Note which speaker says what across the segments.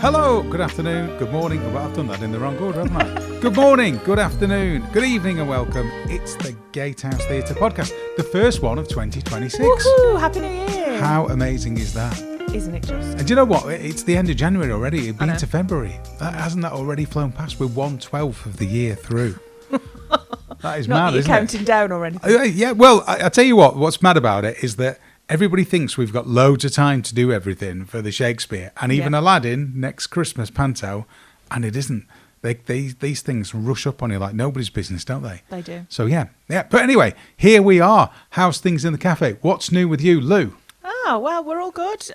Speaker 1: Hello, good afternoon, good morning. Well, I've done that in the wrong order, haven't I? Good morning, good afternoon, good evening and welcome. It's the Gatehouse Theatre Podcast, the first one of 2026.
Speaker 2: Woohoo! Happy New Year!
Speaker 1: How amazing is that?
Speaker 2: Isn't it just?
Speaker 1: And do you know what? It's the end of January already. It's been to February.
Speaker 2: Hasn't
Speaker 1: that already flown past? We're 1/12 of the year through. That is
Speaker 2: Not
Speaker 1: mad,
Speaker 2: that
Speaker 1: isn't
Speaker 2: you're counting down or anything.
Speaker 1: Yeah, well, I tell you what's mad about it is that everybody thinks we've got loads of time to do everything for the Shakespeare and even Aladdin next Christmas panto, and it isn't. These things rush up on you like nobody's business, don't they?
Speaker 2: They do.
Speaker 1: So yeah. But anyway, here we are. How's things in the cafe? What's new with you, Lou?
Speaker 2: Oh, well, we're all good.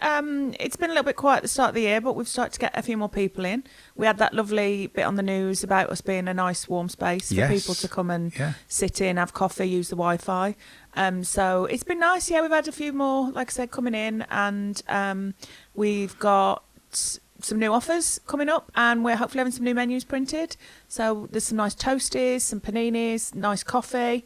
Speaker 2: It's been a little bit quiet at the start of the year, but we've started to get a few more people in. We had that lovely bit on the news about us being a nice warm space for people to come and sit in, have coffee, use the Wi-Fi. So it's been nice. Yeah, we've had a few more, like I said, coming in, and we've got some new offers coming up, and we're hopefully having some new menus printed. So there's some nice toasties, some paninis, nice coffee.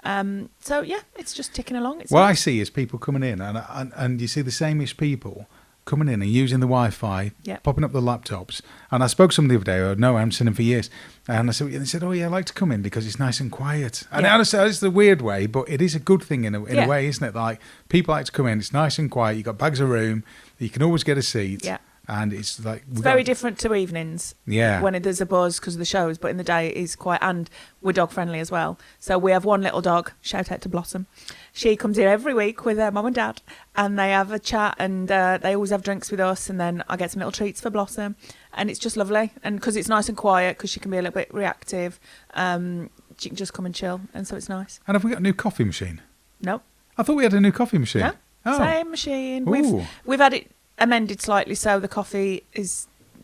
Speaker 2: So yeah, it's just ticking along. It's
Speaker 1: what
Speaker 2: nice.
Speaker 1: I see is people coming in, and you see the same-ish people coming in and using the Wi-Fi, popping up the laptops. And I spoke to somebody the other day who I haven't seen him for years, and they said, "Oh yeah, I like to come in because it's nice and quiet." And honestly, it's the weird way, but it is a good thing in a way, isn't it? Like people like to come in, it's nice and quiet. You've got bags of room, you can always get a seat.
Speaker 2: Yeah.
Speaker 1: And it's like
Speaker 2: it's very different to evenings.
Speaker 1: Yeah.
Speaker 2: When there's a buzz because of the shows, but in the day it is quiet, and we're dog friendly as well. So we have one little dog. Shout out to Blossom. She comes here every week with her mum and dad, and they have a chat, and they always have drinks with us, and then I get some little treats for Blossom, and it's just lovely. And because it's nice and quiet, because she can be a little bit reactive, she can just come and chill, and so it's nice.
Speaker 1: And have we got a new coffee machine?
Speaker 2: Nope.
Speaker 1: I thought we had a new coffee machine.
Speaker 2: No.
Speaker 1: Oh.
Speaker 2: Same machine.
Speaker 1: Ooh.
Speaker 2: We've had it amended slightly, so the coffee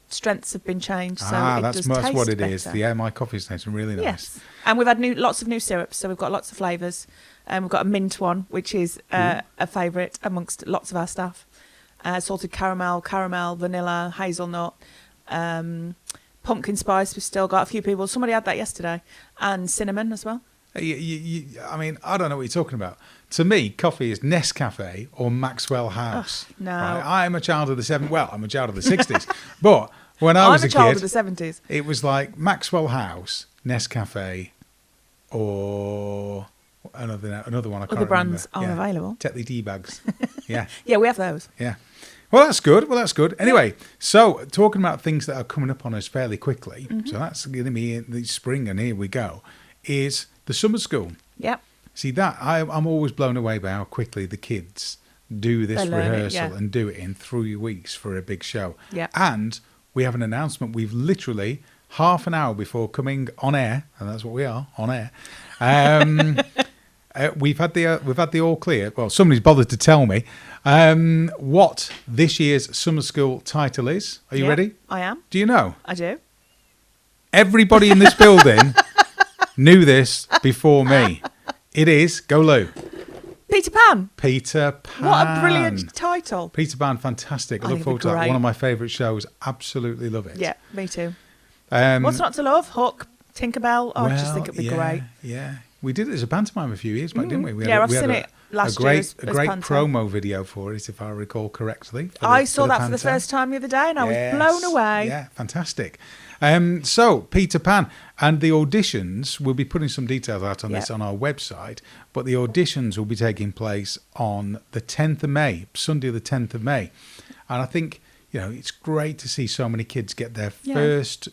Speaker 2: strengths have been changed. So
Speaker 1: that's what it is. Yeah, my coffee's tasting really nice.
Speaker 2: Yes, and we've had lots of new syrups, so we've got lots of flavours. We've got a mint one, which is a favourite amongst lots of our staff. Salted caramel, vanilla, hazelnut, pumpkin spice. We've still got a few people. Somebody had that yesterday, and cinnamon as well.
Speaker 1: I mean, I don't know what you're talking about. To me, coffee is Nescafe or Maxwell House.
Speaker 2: Oh, no.
Speaker 1: Right? I'm a child of the 70s. Well, I'm a child of the 60s. But when I was a kid,
Speaker 2: I'm a child of the 70s.
Speaker 1: It was like Maxwell House, Nescafe, or another one I can't remember.
Speaker 2: Other brands are available.
Speaker 1: Tetley tea bags. Yeah.
Speaker 2: Yeah, we have those.
Speaker 1: Yeah. Well, that's good. Anyway, so talking about things that are coming up on us fairly quickly, so that's going to be the spring, and here we go, is the summer school.
Speaker 2: Yep.
Speaker 1: See, that I'm always blown away by how quickly the kids do this rehearsal and do it in 3 weeks for a big show.
Speaker 2: Yeah.
Speaker 1: And we have an announcement. We've literally half an hour before coming on air, and that's what we are, on air. We've had the all clear. Well, somebody's bothered to tell me what this year's summer school title is. Are you ready?
Speaker 2: I am.
Speaker 1: Do you know?
Speaker 2: I do.
Speaker 1: Everybody in this building knew this before me. It is, go Lou.
Speaker 2: Peter Pan.
Speaker 1: Peter Pan.
Speaker 2: What a brilliant title.
Speaker 1: Peter Pan, fantastic. I look forward to that. One of my favourite shows. Absolutely love it.
Speaker 2: Yeah, me too. What's not to love? Hook, Tinkerbell. I just think it'd be great.
Speaker 1: Yeah. We did it as a pantomime a few years back, didn't we?
Speaker 2: I've seen it last year as
Speaker 1: a great
Speaker 2: panto.
Speaker 1: promo video for it, if I recall correctly.
Speaker 2: I saw that for the first time the other day, and I was blown away.
Speaker 1: Yeah, fantastic. So, Peter Pan. And the auditions, we'll be putting some details out on this on our website, but the auditions will be taking place on the 10th of May, Sunday the 10th of May. And I think, it's great to see so many kids get their first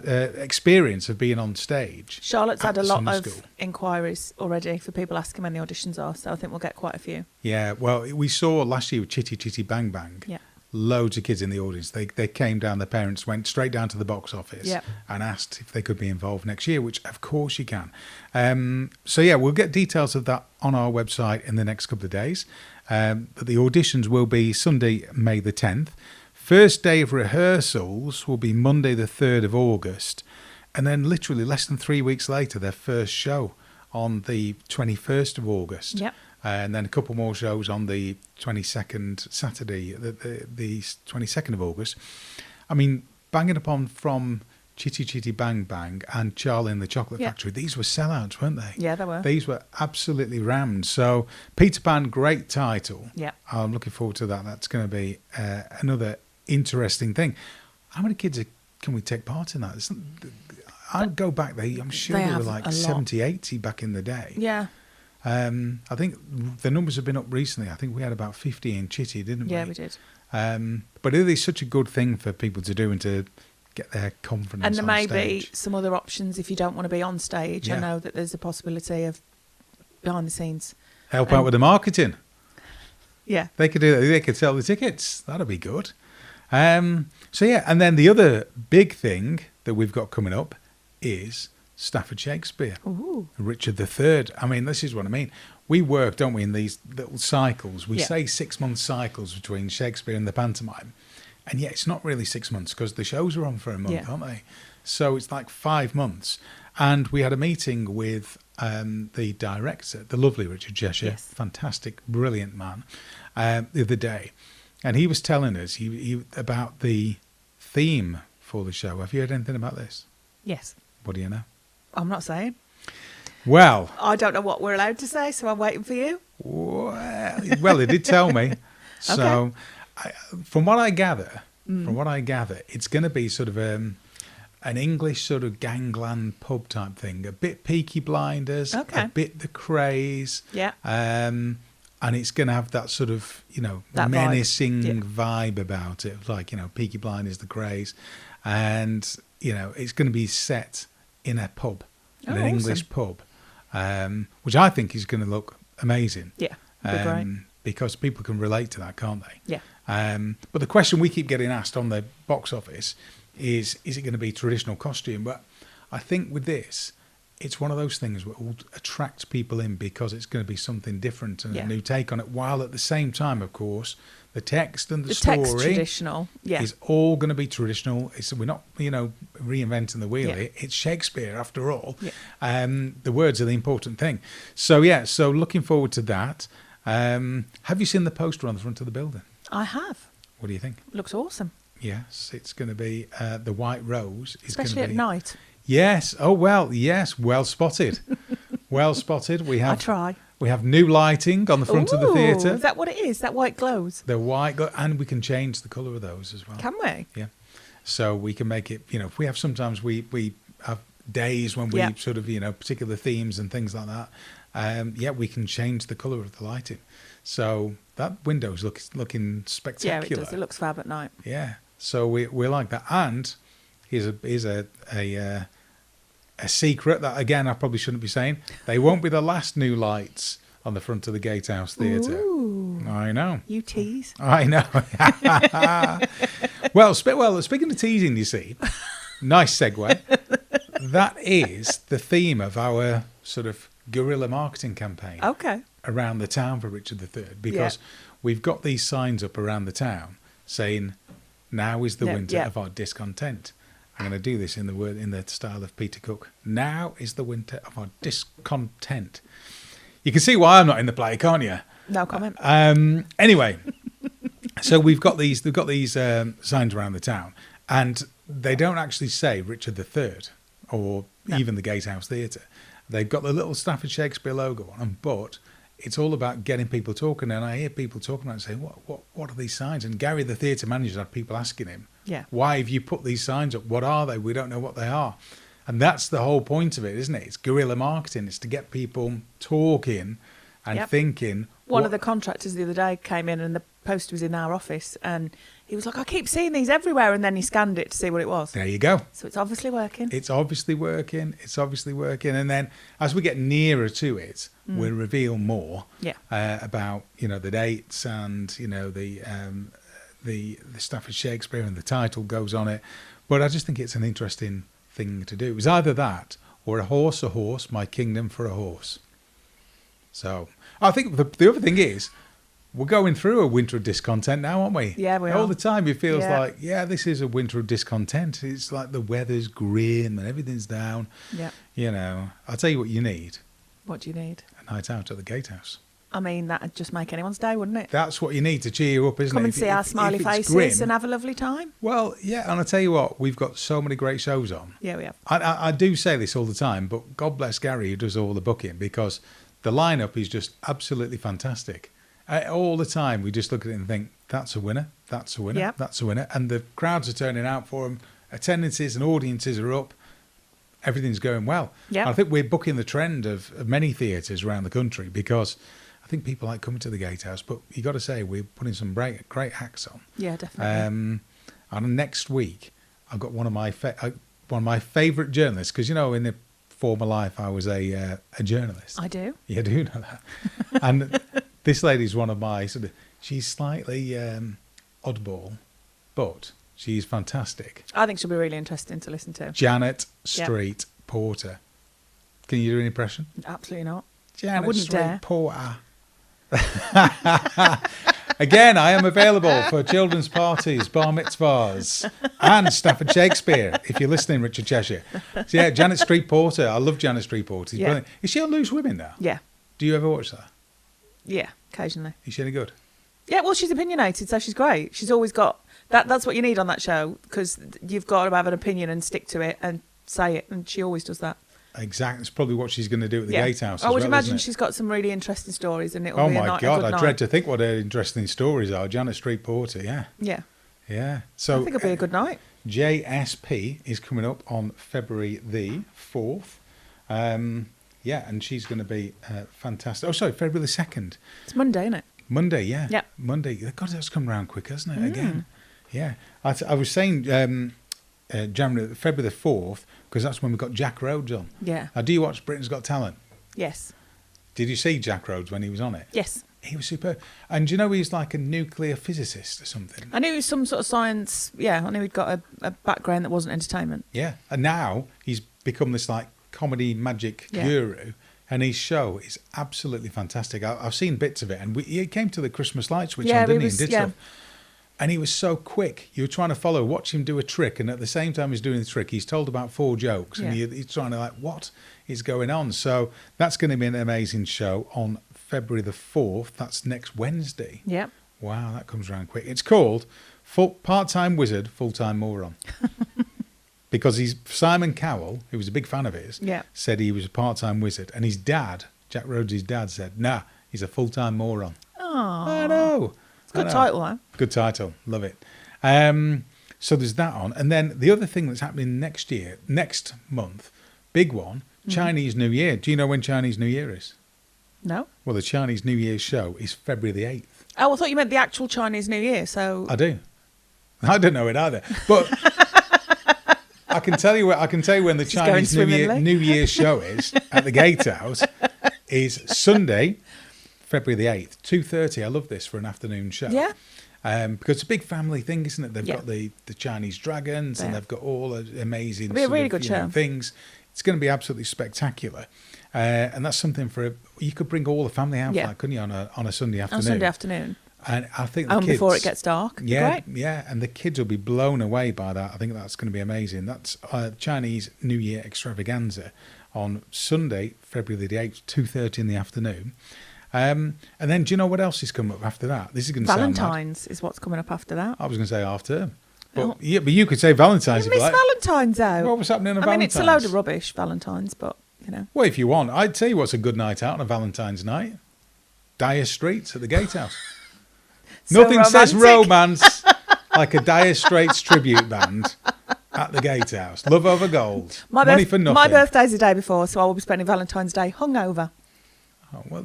Speaker 1: experience of being on stage.
Speaker 2: Charlotte's had a lot of inquiries already for people asking when the auditions are, so I think we'll get quite a few. Yeah,
Speaker 1: well, we saw last year with Chitty Chitty Bang Bang. Yeah. Loads of kids in the audience. They came down, their parents went straight down to the box office and asked if they could be involved next year, which of course you can. We'll get details of that on our website in the next couple of days. But the auditions will be Sunday, May the 10th. First day of rehearsals will be Monday the 3rd of August. And then literally less than 3 weeks later, their first show on the 21st of August.
Speaker 2: Yep.
Speaker 1: And then a couple more shows on the 22nd, Saturday, the 22nd of August. I mean, banging upon from Chitty Chitty Bang Bang and Charlie and the Chocolate Factory, these were sellouts, weren't they?
Speaker 2: Yeah, they were.
Speaker 1: These were absolutely rammed. So, Peter Pan, great title.
Speaker 2: Yeah.
Speaker 1: I'm looking forward to that. That's going to be another interesting thing. How many kids can we take part in that? I'll go back there. I'm sure there were like 70, 80 back in the day.
Speaker 2: Yeah.
Speaker 1: I think the numbers have been up recently. I think we had about 50 in Chitty, didn't we?
Speaker 2: Yeah, we did.
Speaker 1: But it is such a good thing for people to do and to get their confidence on stage.
Speaker 2: And there may be some other options if you don't want to be on stage. Yeah. I know that there's a possibility of behind the scenes.
Speaker 1: Help out with the marketing.
Speaker 2: Yeah.
Speaker 1: They could do that. They could sell the tickets. That'd be good. So, yeah. And then the other big thing that we've got coming up is Stafford Shakespeare.
Speaker 2: Ooh.
Speaker 1: Richard III. I mean, this is what I mean. We work, don't we, in these little cycles. We say 6-month cycles between Shakespeare and the pantomime. And yet it's not really 6 months because the shows are on for a month, aren't they? So it's like 5 months. And we had a meeting with the director, the lovely Richard Cheshire, fantastic, brilliant man, the other day. And he was telling us about the theme for the show. Have you heard anything about this?
Speaker 2: Yes.
Speaker 1: What do you know?
Speaker 2: I'm not saying.
Speaker 1: Well,
Speaker 2: I don't know what we're allowed to say, so I'm waiting for you.
Speaker 1: Well, they did tell me. So, from what I gather, it's going to be sort of an English sort of gangland pub type thing, a bit Peaky Blinders, a bit The Craze, and it's going to have that sort of that menacing vibe about it, like Peaky Blinders, The Craze, and it's going to be set in a pub, an English pub, which I think is going to look amazing.
Speaker 2: Yeah, great.
Speaker 1: Because people can relate to that, can't they?
Speaker 2: Yeah.
Speaker 1: But the question we keep getting asked on the box office is it going to be traditional costume? But I think with this, it's one of those things that will attract people in because it's going to be something different and a new take on it, while at the same time, of course, the text and the story
Speaker 2: traditional,
Speaker 1: is all going to be traditional. We're not, reinventing the wheel here. It's Shakespeare after all. Yeah. The words are the important thing. So, so looking forward to that. Have you seen the poster on the front of the building?
Speaker 2: I have.
Speaker 1: What do you think?
Speaker 2: Looks awesome.
Speaker 1: Yes, it's going to be the White Rose.
Speaker 2: Especially at night.
Speaker 1: Yes. Oh, well, yes. Well spotted. Well spotted. I
Speaker 2: try.
Speaker 1: We have new lighting on the front of the theatre.
Speaker 2: Is that what it is? That white glows?
Speaker 1: The white and we can change the colour of those as well.
Speaker 2: Can we?
Speaker 1: Yeah. So we can make it, if we have sometimes we have days when we sort of, particular themes and things like that. We can change the colour of the lighting. So that window's looking spectacular.
Speaker 2: Yeah, it does. It looks fab at night.
Speaker 1: Yeah. So we like that. And here's a secret that, again, I probably shouldn't be saying. They won't be the last new lights on the front of the Gatehouse Theatre.
Speaker 2: Ooh.
Speaker 1: I know.
Speaker 2: You tease.
Speaker 1: I know. Well, speaking of teasing, you see, nice segue. That is the theme of our sort of guerrilla marketing campaign.
Speaker 2: Okay.
Speaker 1: Around the town for Richard III, because we've got these signs up around the town saying, "Now is the winter of our discontent." I'm going to do this in the style of Peter Cook. Now is the winter of our discontent. You can see why I'm not in the play, can't you?
Speaker 2: No comment.
Speaker 1: Anyway, so we've got these signs around the town, and they don't actually say Richard III or even the Gatehouse Theatre. They've got the little Stafford Shakespeare logo on them, but it's all about getting people talking. And I hear people talking about it saying, what are these signs? And Gary, the theatre manager, had people asking him, why have you put these signs up? What are they? We don't know what they are. And that's the whole point of it, isn't it? It's guerrilla marketing. It's to get people talking and thinking.
Speaker 2: One of the contractors the other day came in and the poster was in our office and he was like, I keep seeing these everywhere, and then he scanned it to see what it was.
Speaker 1: There you go.
Speaker 2: So it's obviously working.
Speaker 1: It's obviously working. And then as we get nearer to it, we'll reveal more about, the dates and, the Stafford Shakespeare, and the title goes on it. But I just think it's an interesting thing to do. It was either that or a horse, my kingdom for a horse. So I think the other thing is, we're going through a winter of discontent now, aren't we?
Speaker 2: Yeah, we are.
Speaker 1: All the time it feels like, this is a winter of discontent. It's like the weather's grim and everything's down. Yeah. I'll tell you what you need.
Speaker 2: What do you need?
Speaker 1: A night out at the Gatehouse.
Speaker 2: I mean, that'd just make anyone's day, wouldn't it?
Speaker 1: That's what you need to cheer you up, isn't it?
Speaker 2: Come and see our smiley faces and have a lovely time.
Speaker 1: Well, yeah, and I'll tell you what, we've got so many great shows on.
Speaker 2: Yeah, we have.
Speaker 1: I do say this all the time, but God bless Gary who does all the booking, because the lineup is just absolutely fantastic. All the time we just look at it and think, That's a winner. That's a winner.
Speaker 2: Yep.
Speaker 1: That's a winner. And the crowds are turning out for them. Attendances and audiences are up. Everything's going well.
Speaker 2: Yep.
Speaker 1: I think we're bucking the trend of many theatres around the country because I think people like coming to the Gatehouse. But you got to say, we're putting some great acts on.
Speaker 2: Yeah, definitely.
Speaker 1: And next week, I've got one of my favourite journalists, because, you know, in the former life, I was a journalist.
Speaker 2: I do.
Speaker 1: You do know that. And this lady's one of my she's slightly oddball, but she's fantastic.
Speaker 2: I think she'll be really interesting to listen to.
Speaker 1: Janet Street Porter. Can you do an impression?
Speaker 2: Absolutely not.
Speaker 1: Janet
Speaker 2: I wouldn't
Speaker 1: Street
Speaker 2: dare.
Speaker 1: Porter. Again, I am available for children's parties, bar mitzvahs, and Stafford Shakespeare, if you're listening, Richard Cheshire. So yeah, Janet Street Porter. I love Janet Street Porter. She's brilliant. Is she on Loose Women now?
Speaker 2: Yeah.
Speaker 1: Do you ever watch that?
Speaker 2: Yeah, occasionally.
Speaker 1: Is she any good?
Speaker 2: Yeah, well, she's opinionated, so she's great. She's always got... That's what you need on that show, because you've got to have an opinion and stick to it and say it, and she always does that.
Speaker 1: Exactly. It's probably what she's going to do at the Gatehouse.
Speaker 2: I would imagine she's got some really interesting stories, and it'll be a good
Speaker 1: God, I
Speaker 2: night.
Speaker 1: dread to think what her interesting stories are. Janet Street Porter, yeah.
Speaker 2: Yeah.
Speaker 1: Yeah. So
Speaker 2: I think it'll be a good night.
Speaker 1: JSP is coming up on February the 4th. Yeah, and she's going to be fantastic. Oh, sorry, February the 2nd.
Speaker 2: It's Monday, isn't it?
Speaker 1: Monday, yeah.
Speaker 2: Yeah.
Speaker 1: Monday. God, that's come round quick, hasn't it, again? Yeah. I was saying February the 4th, because that's when we got Jack Rhodes on.
Speaker 2: Yeah.
Speaker 1: Do you watch Britain's Got Talent?
Speaker 2: Yes.
Speaker 1: Did you see Jack Rhodes when he was on it?
Speaker 2: Yes.
Speaker 1: He was superb. And do you know he's like a nuclear physicist or something?
Speaker 2: I knew he was some sort of science... Yeah, I knew he'd got a background that wasn't entertainment.
Speaker 1: Yeah. And now he's become this like comedy magic guru. And his show is absolutely fantastic. I've seen bits of it. And he came to the Christmas light switch on, didn't he? And did stuff. And he was so quick. You were trying to watch him do a trick. And at the same time he's doing the trick, he's told about 4 jokes. And he's trying to what is going on? So that's going to be an amazing show on February the 4th. That's next Wednesday.
Speaker 2: Yeah.
Speaker 1: Wow, that comes around quick. It's called Part-Time Wizard, Full-Time Moron. Because Simon Cowell, who was a big fan of his, said he was a part-time wizard. And his dad, Jack Rhodes' dad, said, nah, he's a full-time moron.
Speaker 2: Oh,
Speaker 1: I know.
Speaker 2: It's a good title, huh?
Speaker 1: Good title. Love it. So there's that on. And then the other thing that's happening next month, big one, Chinese New Year. Do you know when Chinese New Year is?
Speaker 2: No.
Speaker 1: Well, the Chinese New Year show is February the 8th.
Speaker 2: Oh, I thought you meant the actual Chinese New Year, so...
Speaker 1: I do. I don't know it either. But I can tell you when the Chinese New Year show is at the Gatehouse is Sunday, February the 8th, 2:30. I love this for an afternoon show.
Speaker 2: Yeah.
Speaker 1: Because it's a big family thing, isn't it? They've got the Chinese dragons and they've got all the amazing
Speaker 2: It'll be a really good show.
Speaker 1: Things. It's going to be absolutely spectacular. And that's something you could bring all the family out for that, couldn't you, on a Sunday afternoon?
Speaker 2: On Sunday afternoon.
Speaker 1: And I think the kids...
Speaker 2: before it gets dark.
Speaker 1: Yeah, yeah. And the kids will be blown away by that. I think that's going to be amazing. That's Chinese New Year extravaganza on Sunday, February the 8th, 2:30 in the afternoon. And then do you know what else is coming up after that? This is going to sound
Speaker 2: Valentine's is what's coming up after that.
Speaker 1: I was going to say half term. But, but you could say Valentine's if you like.
Speaker 2: Valentine's out.
Speaker 1: What was happening on Valentine's?
Speaker 2: I mean, it's a load of rubbish, Valentine's, but, you know.
Speaker 1: Well, if you want, I'd tell you what's a good night out on a Valentine's night. Dire Straits at the Gatehouse. Nothing romantic. Says romance like a Dire Straits tribute band at the Gatehouse. Love over gold. Money for nothing.
Speaker 2: My birthday's the day before, so I will be spending Valentine's Day hungover.
Speaker 1: Oh, why?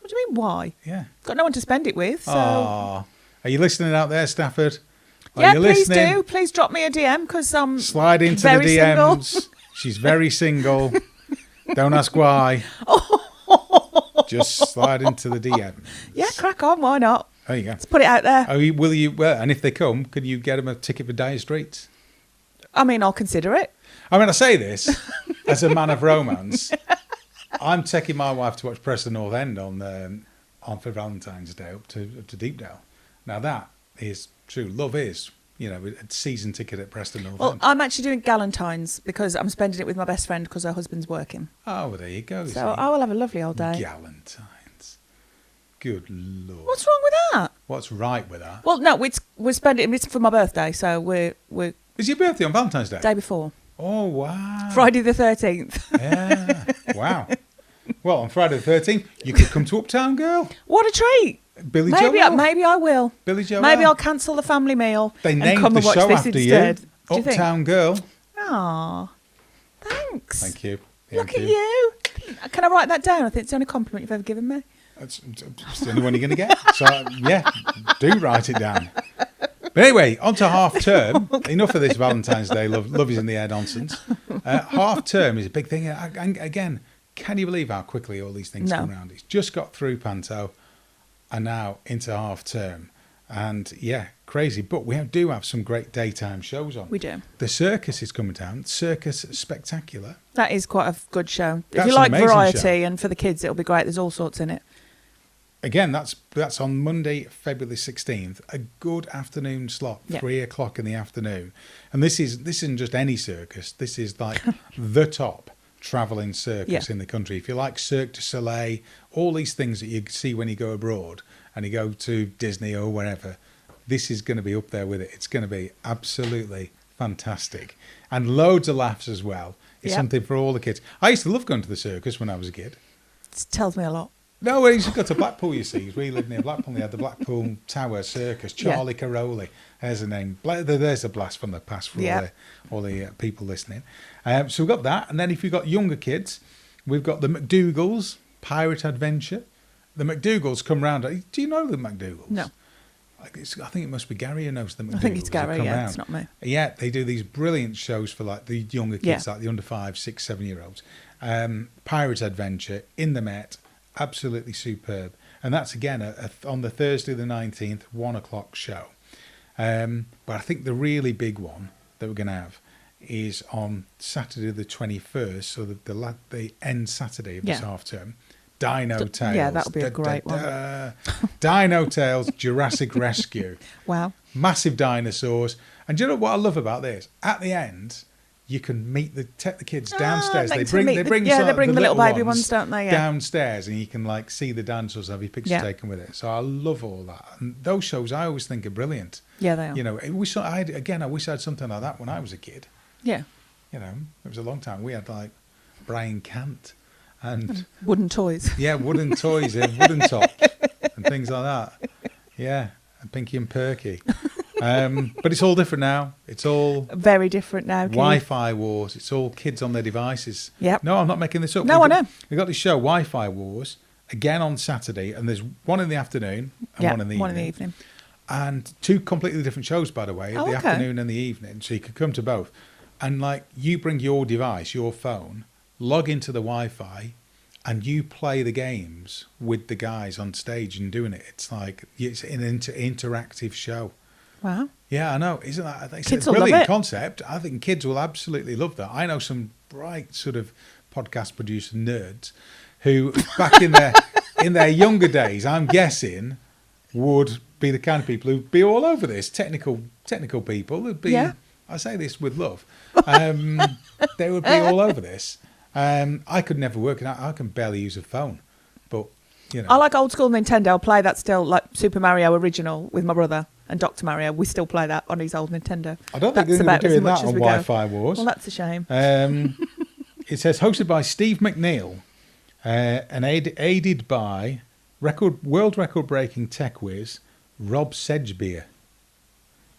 Speaker 2: What do you mean, why?
Speaker 1: Yeah.
Speaker 2: Got no one to spend it with, so...
Speaker 1: Oh. Are you listening out there, Stafford?
Speaker 2: Please do. Please drop me a DM, because I'm
Speaker 1: Slide into the DMs. She's very single. Don't ask why. Just slide into the DMs.
Speaker 2: Yeah, crack on. Why not?
Speaker 1: There you go.
Speaker 2: Let's put it out there.
Speaker 1: Will you? Well, and if they come, could you get them a ticket for Dire Straits?
Speaker 2: I mean, I'll consider it. I
Speaker 1: mean, I say this as a man of romance. I'm taking my wife to watch Preston North End on for Valentine's Day up to Deepdale. Now that is true. Love is, a season ticket at Preston North End.
Speaker 2: Well, I'm actually doing Galentine's because I'm spending it with my best friend because her husband's working.
Speaker 1: Oh, well, there you go.
Speaker 2: So I will have a lovely old day.
Speaker 1: Galentine's. Good Lord.
Speaker 2: What's wrong with that?
Speaker 1: What's right with that?
Speaker 2: Well, no, we're spending it's for my birthday, so we're.
Speaker 1: Is your birthday on Valentine's Day?
Speaker 2: Day before.
Speaker 1: Oh, wow.
Speaker 2: Friday the 13th.
Speaker 1: Yeah. Wow. Well, on Friday the 13th, you could come to Uptown, girl.
Speaker 2: What a treat.
Speaker 1: Billy Joel.
Speaker 2: Maybe I will.
Speaker 1: Billy Joel.
Speaker 2: Maybe I'll cancel the family meal
Speaker 1: they
Speaker 2: and
Speaker 1: named
Speaker 2: come
Speaker 1: the
Speaker 2: and watch
Speaker 1: show
Speaker 2: this
Speaker 1: after
Speaker 2: instead.
Speaker 1: you. Uptown Girl.
Speaker 2: Aw, thanks.
Speaker 1: Thank you.
Speaker 2: Look at you. Can I write that down? I think it's the only compliment you've ever given me.
Speaker 1: It's the only one you're going to get. So, yeah, do write it down. But anyway, on to half term. Okay. Enough of this Valentine's Day love is in the air nonsense. Half term is a big thing. And again, can you believe how quickly all these things come around? It's just got through Panto and now into half term. And yeah, crazy. But we do have some great daytime shows on.
Speaker 2: We do.
Speaker 1: The Circus is coming down. Circus Spectacular.
Speaker 2: That is quite a good show.
Speaker 1: That's
Speaker 2: if you like variety
Speaker 1: show.
Speaker 2: And for the kids, it'll be great. There's all sorts in it.
Speaker 1: Again, that's on Monday, February 16th. A good afternoon slot, 3 o'clock in the afternoon. And this isn't just any circus. This is like the top travelling circus in the country. If you like Cirque du Soleil, all these things that you see when you go abroad and you go to Disney or wherever, this is going to be up there with it. It's going to be absolutely fantastic. And loads of laughs as well. It's something for all the kids. I used to love going to the circus when I was a kid.
Speaker 2: It tells me a lot.
Speaker 1: No, we used to go to Blackpool, you see. We lived near Blackpool. They had the Blackpool Tower Circus. Charlie Caroli. There's a name. There's a blast from the past for all the people listening. So we've got that. And then if you've got younger kids, we've got the McDougalls, Pirate Adventure. The McDougalls come round. Do you know the McDougalls?
Speaker 2: No.
Speaker 1: I think it must be Gary who knows the McDougalls.
Speaker 2: I think it's Gary, it's not me.
Speaker 1: Yeah, they do these brilliant shows for like the younger kids, like the under 5, 6, 7-year-olds. Pirate Adventure in the Met. Absolutely superb. And that's, again, on the Thursday the 19th, 1 o'clock show. But I think the really big one that we're going to have is on Saturday the 21st, so the end Saturday of this half term. Dino Tales.
Speaker 2: Yeah, that'll be a great one.
Speaker 1: Dino Tales Jurassic Rescue.
Speaker 2: Wow.
Speaker 1: Massive dinosaurs. And do you know what I love about this? At the end, you can take the kids downstairs. They bring the
Speaker 2: little baby ones, don't they? Yeah.
Speaker 1: Downstairs, and you can like see the dinosaurs, have your pictures taken with it. So I love all that. And those shows I always think are brilliant.
Speaker 2: Yeah, they are.
Speaker 1: You know, I wish I had something like that when I was a kid.
Speaker 2: Yeah.
Speaker 1: You know, it was a long time. We had like Brian Cant and
Speaker 2: wooden toys.
Speaker 1: Yeah, wooden toys and wooden top and things like that. Yeah, and Pinky and Perky. But it's all different now. It's all
Speaker 2: very different now.
Speaker 1: Wi-Fi wars. It's all kids on their devices.
Speaker 2: Yep.
Speaker 1: No, I'm not making this up.
Speaker 2: No, I know.
Speaker 1: We've got this show, Wi-Fi Wars, again on Saturday, and there's one in the afternoon and one in the evening. And 2 completely different shows, by the way, the afternoon and the evening. So you could come to both. And like you bring your device, your phone, log into the Wi-Fi, and you play the games with the guys on stage and doing it. It's like it's an interactive show.
Speaker 2: Wow.
Speaker 1: Yeah, I know. Isn't that
Speaker 2: kids
Speaker 1: a brilliant
Speaker 2: love it.
Speaker 1: concept? I think kids will absolutely love that. I know some bright sort of podcast producer nerds who, back in their younger days, I'm guessing, would be the kind of people who'd be all over this. Technical people who'd be. Yeah. I say this with love. They would be all over this. I could never work it out. I can barely use a phone, but you know.
Speaker 2: I like old school Nintendo. I'll play that still, like Super Mario Original with my brother and Dr. Mario. We still play that on his old Nintendo.
Speaker 1: I don't think they're doing that on Wi-Fi Wars.
Speaker 2: Well, that's a shame.
Speaker 1: It says hosted by Steve McNeil and aided by world record breaking tech whiz Rob Sedgebeer.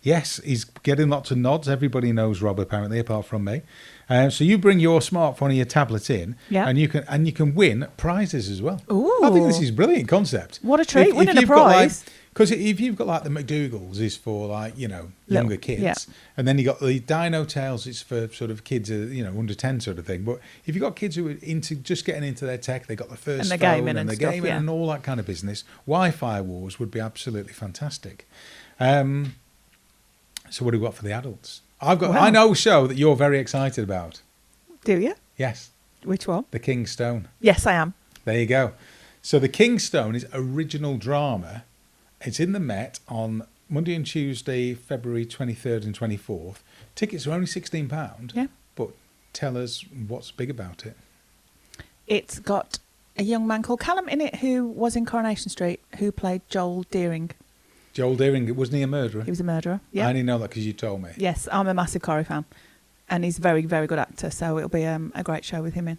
Speaker 1: Yes, he's getting lots of nods. Everybody knows Rob, apparently, apart from me. So you bring your smartphone or your tablet in, and you can win prizes as well.
Speaker 2: Ooh.
Speaker 1: I think this is a brilliant concept.
Speaker 2: What a treat! Winning a prize.
Speaker 1: Because if you've got like the McDougalls is for like younger kids, and then you got the Dino Tales, it's for sort of kids under 10 sort of thing. But if you've got kids who are into just getting into their tech, they got the first
Speaker 2: and
Speaker 1: phone
Speaker 2: gaming
Speaker 1: and all that kind of business. Wi-Fi Wars would be absolutely fantastic. So what do we got for the adults? I know a show that you're very excited about.
Speaker 2: Do you?
Speaker 1: Yes.
Speaker 2: Which one?
Speaker 1: The King's Stone.
Speaker 2: Yes, I am.
Speaker 1: There you go. So The King's Stone is original drama. It's in the Met on Monday and Tuesday, February 23rd and 24th. Tickets are only £16.
Speaker 2: Yeah.
Speaker 1: But tell us what's big about it.
Speaker 2: It's got a young man called Callum in it who was in Coronation Street, who played Joel Deering.
Speaker 1: Joel Deering, wasn't he a murderer?
Speaker 2: He was a murderer, yeah.
Speaker 1: I only know that because you told me.
Speaker 2: Yes, I'm a massive Corrie fan. And he's a very, very good actor, so it'll be a great show with him in.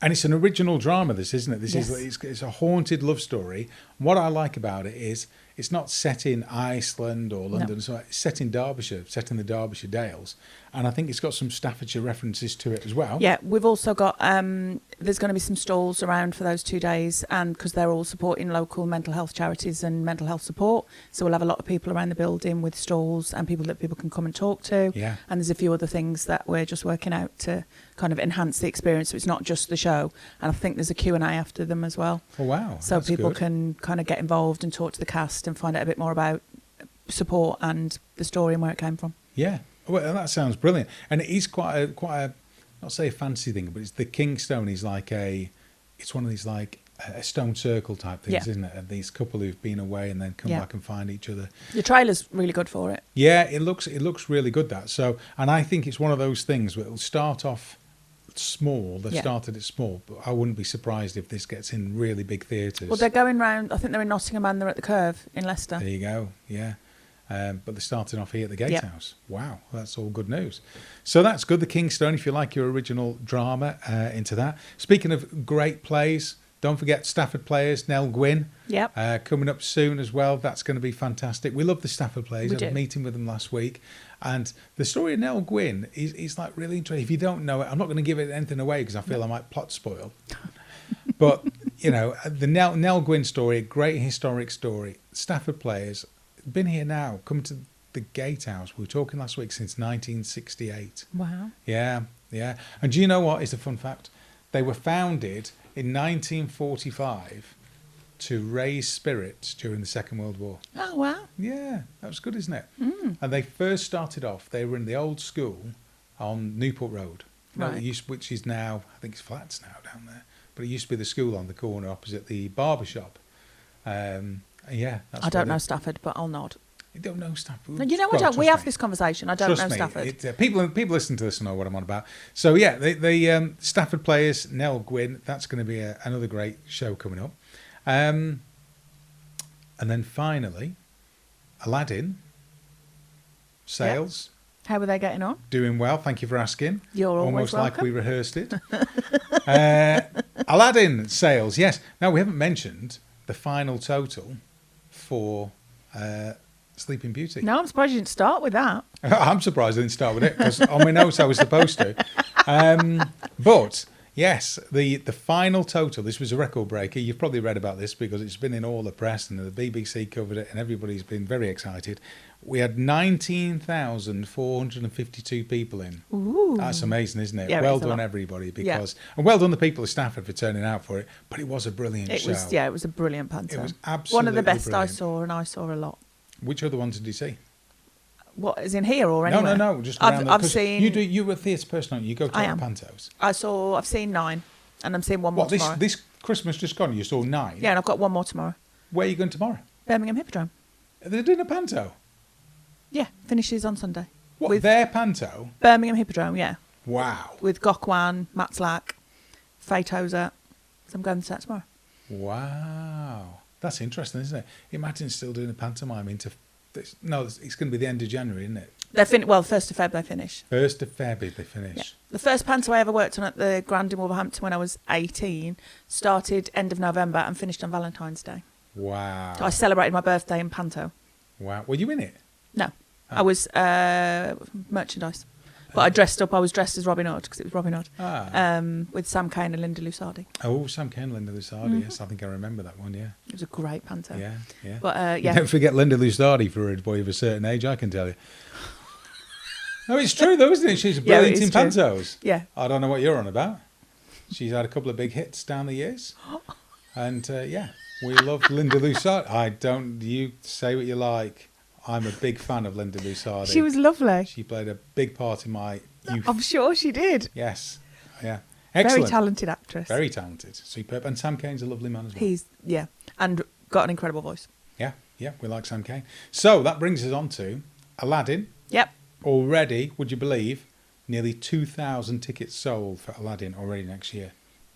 Speaker 1: And it's an original drama, this, isn't it? This
Speaker 2: Yes.
Speaker 1: it's a haunted love story. What I like about it is it's not set in Iceland or London. No. So it's set in Derbyshire, set in the Derbyshire Dales. And I think it's got some Staffordshire references to it as well.
Speaker 2: Yeah, we've also got, there's going to be some stalls around for those 2 days, and because they're all supporting local mental health charities and mental health support. So we'll have a lot of people around the building with stalls and people that people can come and talk to.
Speaker 1: Yeah.
Speaker 2: And there's a few other things that we're just working out to kind of enhance the experience. So it's not just the show. And I think there's a Q&A after them as well.
Speaker 1: Oh, wow.
Speaker 2: So people can kind of get involved and talk to the cast and find out a bit more about support and the story and where it came from.
Speaker 1: Yeah. Well, that sounds brilliant. And it is quite a not say a fancy thing, but it's the King Stone is like it's one of these like a stone circle type things, isn't it? And these couple who've been away and then come back and find each other.
Speaker 2: The trailer's really good for it.
Speaker 1: Yeah, it looks really good, that. So, and I think it's one of those things where it'll start off small. They've started it small, but I wouldn't be surprised if this gets in really big theatres.
Speaker 2: Well, they're going round, I think they're in Nottingham and they're at the Curve in Leicester.
Speaker 1: There you go, yeah. But they're starting off here at the Gatehouse. Wow, that's all good news. So that's good. The Kingstone, if you like your original drama, into that. Speaking of great plays, don't forget Stafford Players, Nell Gwynn.
Speaker 2: Yep.
Speaker 1: Coming up soon as well. That's going to be fantastic. We love the Stafford Players. I had a meeting with them last week. And the story of Nell Gwynn is like really interesting. If you don't know it, I'm not going to give it anything away because I feel I might plot spoil. But, you know, the Nell Gwynn story, a great historic story. Stafford Players, been here now, come to the Gatehouse. We were talking last week, since 1968.
Speaker 2: Wow.
Speaker 1: Yeah. And do you know what is a fun fact? They were founded in 1945 to raise spirits during the Second World War.
Speaker 2: Oh, wow.
Speaker 1: Yeah, that was good, isn't it?
Speaker 2: Mm.
Speaker 1: And they first started off, they were in the old school on Newport Road, which is now, I think it's flats now down there, but it used to be the school on the corner opposite the barber shop. Yeah, that's
Speaker 2: I don't know Stafford, but I'll nod.
Speaker 1: You don't know Stafford?
Speaker 2: No, you know, we have this conversation. I don't know Stafford.
Speaker 1: People listen to this and know what I'm on about. So yeah, the Stafford Players, Nell Gwynn. That's going to be another great show coming up. And then finally, Aladdin sales.
Speaker 2: Yep. How are they getting on?
Speaker 1: Doing well. Thank you for asking.
Speaker 2: You're always
Speaker 1: almost
Speaker 2: welcome.
Speaker 1: Like we rehearsed it. Aladdin sales. Yes. Now we haven't mentioned the final total for Sleeping Beauty.
Speaker 2: No, I'm surprised you didn't start with that.
Speaker 1: I'm surprised I didn't start with it because on my notes I was supposed to. But yes, the final total, this was a record breaker. You've probably read about this because it's been in all the press and the BBC covered it and everybody's been very excited. We had 19,452 people in.
Speaker 2: Ooh.
Speaker 1: That's amazing, isn't it?
Speaker 2: Yeah,
Speaker 1: well done, everybody, and well done the people of Stafford for turning out for it. But it was a brilliant show.
Speaker 2: It was a brilliant panto.
Speaker 1: It was absolutely
Speaker 2: one of the best
Speaker 1: brilliant.
Speaker 2: I saw, and I saw a lot.
Speaker 1: Which other ones did you see?
Speaker 2: What, is in here or anywhere?
Speaker 1: No, just around.
Speaker 2: I've seen.
Speaker 1: You're a theatre person, aren't you? You go to pantos.
Speaker 2: I've seen 9, and I'm seeing one more tomorrow.
Speaker 1: This Christmas just gone, you saw 9?
Speaker 2: Yeah, and I've got one more tomorrow.
Speaker 1: Where are you going tomorrow?
Speaker 2: Birmingham Hippodrome.
Speaker 1: They're doing a panto?
Speaker 2: Yeah, finishes on Sunday.
Speaker 1: What, with their panto?
Speaker 2: Birmingham Hippodrome, yeah.
Speaker 1: Wow.
Speaker 2: With Gokwan, Matt Slack, Faye Tozer. So I'm going to that tomorrow.
Speaker 1: Wow. That's interesting, isn't it? Imagine still doing a pantomime into... No, it's going to be the end of January, isn't it?
Speaker 2: 1st of Feb they finish.
Speaker 1: 1st of Feb they finish.
Speaker 2: Yeah. The first panto I ever worked on at the Grand in Wolverhampton when I was 18 started end of November and finished on Valentine's Day.
Speaker 1: Wow.
Speaker 2: So I celebrated my birthday in panto.
Speaker 1: Wow. Were you in it?
Speaker 2: No. Oh. I was merchandise. But I was dressed as Robin Hood because it was Robin Hood. With Sam Kane and Linda Lusardi.
Speaker 1: Oh, Sam Kane and Linda Lusardi. Yes, I think I remember that one, yeah.
Speaker 2: It was a great panto.
Speaker 1: Yeah.
Speaker 2: But
Speaker 1: Don't forget Linda Lusardi for a boy of a certain age, I can tell you. No, it's true though, isn't it? She's brilliant in pantos.
Speaker 2: Yeah.
Speaker 1: I don't know what you're on about. She's had a couple of big hits down the years. And we love Linda Lusardi. You say what you like. I'm a big fan of Linda Lusardi.
Speaker 2: She was lovely.
Speaker 1: She played a big part in my youth.
Speaker 2: I'm sure she did.
Speaker 1: Yes. Yeah. Excellent.
Speaker 2: Very talented actress.
Speaker 1: Very talented. Superb. And Sam Kane's a lovely man as well.
Speaker 2: And got an incredible voice.
Speaker 1: Yeah. We like Sam Kane. So that brings us on to Aladdin.
Speaker 2: Yep.
Speaker 1: Already, would you believe, nearly 2,000 tickets sold for Aladdin already next year.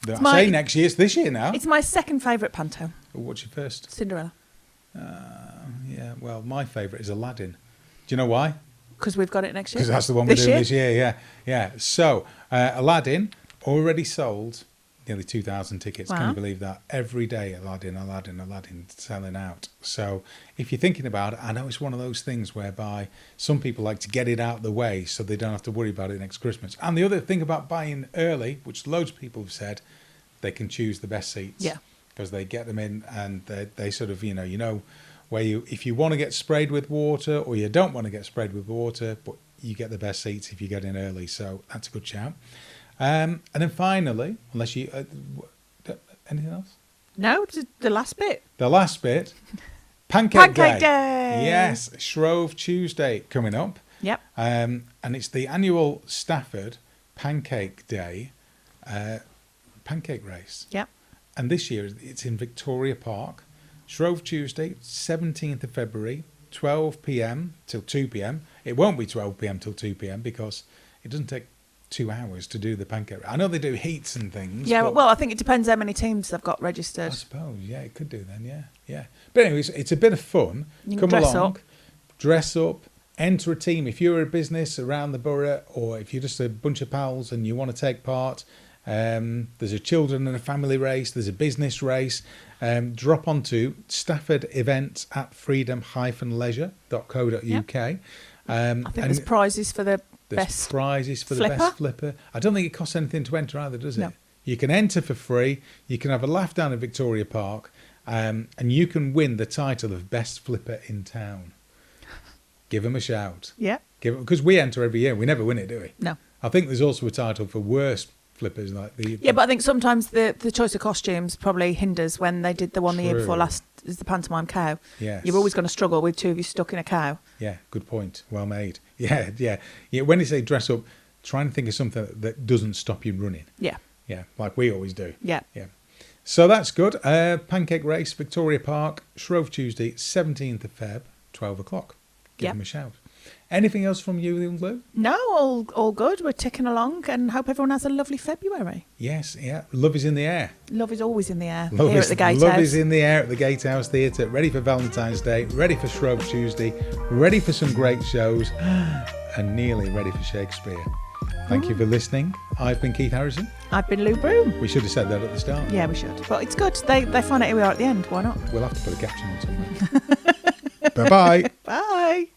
Speaker 1: I say next year, it's this year now.
Speaker 2: It's my second favourite panto.
Speaker 1: What's your first?
Speaker 2: Cinderella.
Speaker 1: Yeah, well, my favourite is Aladdin. Do you know why?
Speaker 2: Because we've got it next year.
Speaker 1: Because that's the one we're doing this year, yeah. So, Aladdin already sold nearly 2,000 tickets.
Speaker 2: Wow.
Speaker 1: Can you believe that? Every day, Aladdin selling out. So if you're thinking about it, I know it's one of those things whereby some people like to get it out of the way so they don't have to worry about it next Christmas. And the other thing about buying early, which loads of people have said, they can choose the best seats.
Speaker 2: Yeah.
Speaker 1: Because they get them in and they sort of, you know, where if you want to get sprayed with water or you don't want to get sprayed with water, but you get the best seats if you get in early. So that's a good shout. And then finally, unless you... anything else?
Speaker 2: No, the last bit.
Speaker 1: The last bit. Pancake
Speaker 2: Day.
Speaker 1: Yes, Shrove Tuesday coming up.
Speaker 2: Yep.
Speaker 1: And it's the annual Stafford Pancake Day pancake race.
Speaker 2: Yep.
Speaker 1: And this year it's in Victoria Park. Shrove Tuesday, 17th of February, 12 p.m. till 2 p.m. It won't be 12 p.m. till 2 p.m. because it doesn't take 2 hours to do the pancake. I know they do heats and things.
Speaker 2: Yeah, well, I think it depends how many teams they've got registered.
Speaker 1: I suppose, yeah, it could do then, yeah. But anyways, it's a bit of fun.
Speaker 2: You
Speaker 1: Come
Speaker 2: dress
Speaker 1: along,
Speaker 2: up.
Speaker 1: dress up, enter a team. If you're a business around the borough or if you're just a bunch of pals and you want to take part, there's a children and a family race, there's a business race. Drop onto Stafford events at freedom-leisure.co.uk.
Speaker 2: Yep. I think there's prizes for the
Speaker 1: There's prizes for
Speaker 2: flipper.
Speaker 1: the best flipper. I don't think it costs anything to enter either, does it?
Speaker 2: No.
Speaker 1: You can enter for free. You can have a laugh down at Victoria Park, and you can win the title of best flipper in town. Give them a shout.
Speaker 2: Yeah.
Speaker 1: Because we enter every year. We never win it, do we?
Speaker 2: No.
Speaker 1: I think there's also a title for worst flippers.
Speaker 2: Yeah, but I think sometimes the choice of costumes probably hinders. When they did the one the year before last, is the pantomime cow.
Speaker 1: Yes.
Speaker 2: You're always going to struggle with two of you stuck in a cow.
Speaker 1: Yeah, good point. Well made. Yeah. When you say dress up, try and think of something that doesn't stop you running.
Speaker 2: Yeah.
Speaker 1: Yeah, like we always do.
Speaker 2: Yeah.
Speaker 1: So that's good. Pancake race, Victoria Park, Shrove Tuesday, 17th of Feb, 12 o'clock. Give them a shout. Anything else from you, Young Blue?
Speaker 2: No, all good. We're ticking along and hope everyone has a lovely February.
Speaker 1: Yes, yeah. Love is in the air.
Speaker 2: Love is always in the air
Speaker 1: Love
Speaker 2: here at the Gatehouse.
Speaker 1: Love is in the air at the Gatehouse Theatre. Ready for Valentine's Day, ready for Shrove Tuesday, ready for some great shows, and nearly ready for Shakespeare. Thank you for listening. I've been Keith Harrison.
Speaker 2: I've been Lou Broom.
Speaker 1: We should have said that at the start.
Speaker 2: Yeah, we should. But it's good. They find out who we are at the end. Why not?
Speaker 1: We'll have to put a caption on something. Bye-bye.
Speaker 2: Bye.